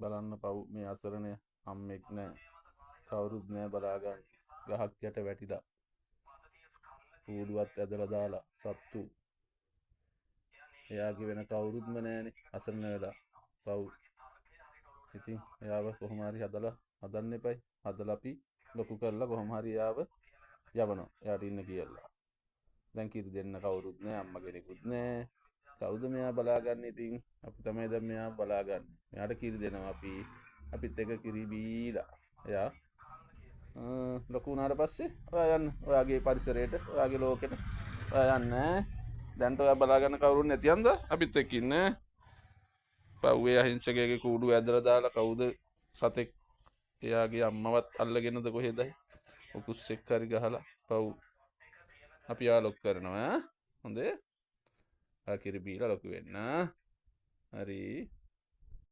බලන්න පව් මේ අසරණය අම්මෙක් නෑ කවුරුත් නෑ බලාගන්න ගහක් යට වැටිලා කූඩුවත් ඇදලා දාලා සත්තු එයාගේ වෙන කවුරුත්ම නෑනේ අසරණ වෙලා පව් ඉතින් එයාව කොහොම හරි හදන්න එපයි හදලා අපි ලොකු කරලා කොහොම හරි එයාව යවනවා එයාට ඉන්න කියලා දැන් කිරි දෙන්න කවුරුත් නෑ අම්මා කෙනෙකුත් නෑ කවුද මෙයා බලාගන්න ඉතින් අපි තමයි දැන් මෙයා බලාගන්න මෙයාට කිරි දෙනවා අපිත් එක කිරි බීලා එයා ලොකු වුණාට පස්සේ ඔයා යන්න ඔයාගේ පරිසරයට ඔයාගේ ලෝකෙට ඔයා යන්න දැන්ට ඔයා බලාගන්න කවුරුත් නැති අන්ද අපිත් එක්ක ඉන්න පව්වේ අහිංසකයෙක්ගේ කූඩුව ඇදලා දාලා කවුද සතෙක් එයාගේ අම්මවත් අල්ලගෙනද කොහෙදයි උකුස්සෙක් හරි ගහලා පව් අපි ආලොක් කරනවා හොඳේ කිරි බීලා ලොකු වෙන්න හරි